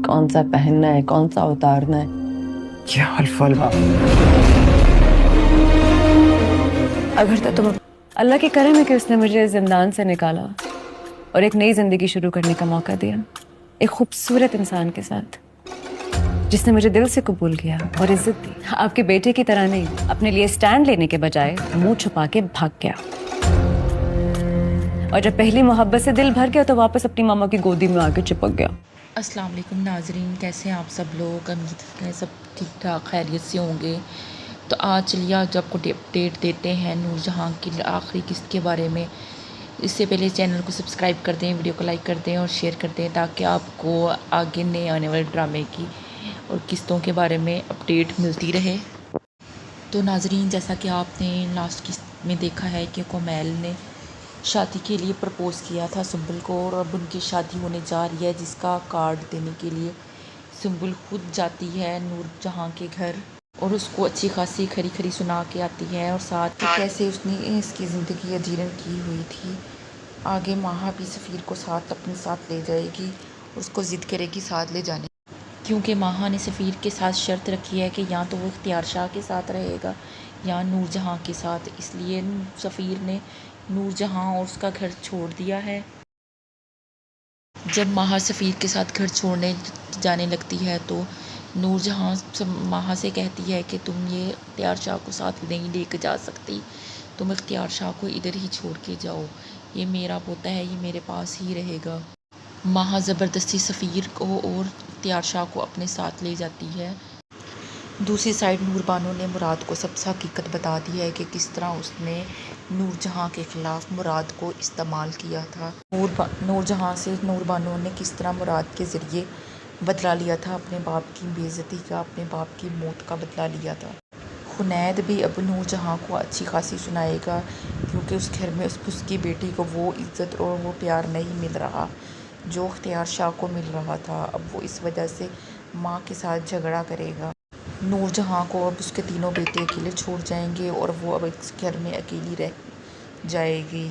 कौन सा पहनना है, कौन सा उतारना है। क्या हल्फल। अगर तो तुम अल्लाह के करम है कि उसने मुझे जिंदान से निकाला और एक नई जिंदगी शुरू करने का मौका दिया, एक खूबसूरत इंसान के साथ जिसने मुझे दिल से कबूल किया और इज्जत दी। आपके बेटे की तरह नहीं, अपने लिए स्टैंड लेने के बजाय मुंह छुपा के भाग गया। और जब पहली मोहब्बत से दिल भर गया तो वापस अपनी मामा की गोदी में आके चिपक गया। अस्सलाम वालेकुम नाजरीन, कैसे हैं आप सब लोग। उम्मीद है सब ठीक ठाक खैरियत से होंगे। तो आज चलिए आज आपको अपडेट देते हैं नूरजहां की आखिरी किस्त के बारे में। इससे पहले चैनल को सब्सक्राइब कर दें, वीडियो को लाइक कर दें और शेयर कर दें ताकि आपको आगे नए आने वाले ड्रामे की और किस्तों के बारे में अपडेट मिलती रहे। तो नाजरीन, जैसा कि आपने लास्ट किस्त में देखा है कि कोमैल ने शादी के लिए प्रपोज़ किया था सुंबुल को और अब उनकी शादी होने जा रही है, जिसका कार्ड देने के लिए सुंबुल खुद जाती है नूरजहां के घर और उसको अच्छी खासी खरी खरी सुना के आती है और साथ ही कैसे उसने इसकी ज़िंदगी अजीरन की हुई थी। आगे माहा भी सफ़ीर को साथ अपने साथ ले जाएगी, उसको ज़िद करेगी साथ ले जाने, क्योंकि माहा ने सफ़ीर के साथ शर्त रखी है कि या तो वो इख्तियार शाह के साथ रहेगा या नूरजहां के साथ। इसलिए सफ़ीर ने नूरजहां और उसका घर छोड़ दिया है। जब माहा सफ़ीर के साथ घर छोड़ने जाने लगती है तो नूरजहां माहा से कहती है कि तुम ये इख्तियार शाह को साथ नहीं लेकर जा सकती, तुम इख्तियार शाह को इधर ही छोड़ के जाओ, ये मेरा पोता है, ये मेरे पास ही रहेगा। माहा ज़बरदस्ती सफ़ीर को और इख्तियार शाह को अपने साथ ले जाती है। दूसरी साइड नूरबानो ने मुराद को सब हकीकत बता दी है कि किस तरह उसने नूरजहां के ख़िलाफ़ मुराद को इस्तेमाल किया था। नूरजहां से नूरबानो ने किस तरह मुराद के ज़रिए बदला लिया था, अपने बाप की बेइज्जती का, अपने बाप की मौत का बदला लिया था। हुनैद भी अब नूरजहां को अच्छी खासी सुनाएगा क्योंकि उस घर में उसकी बेटी को वो इज़्ज़त और वो प्यार नहीं मिल रहा जो इख्तियार शाह को मिल रहा था। अब वो इस वजह से माँ के साथ झगड़ा करेगा। नूरजहां को अब उसके तीनों बेटे अकेले छोड़ जाएंगे और वो अब इस घर में अकेली रह जाएगी।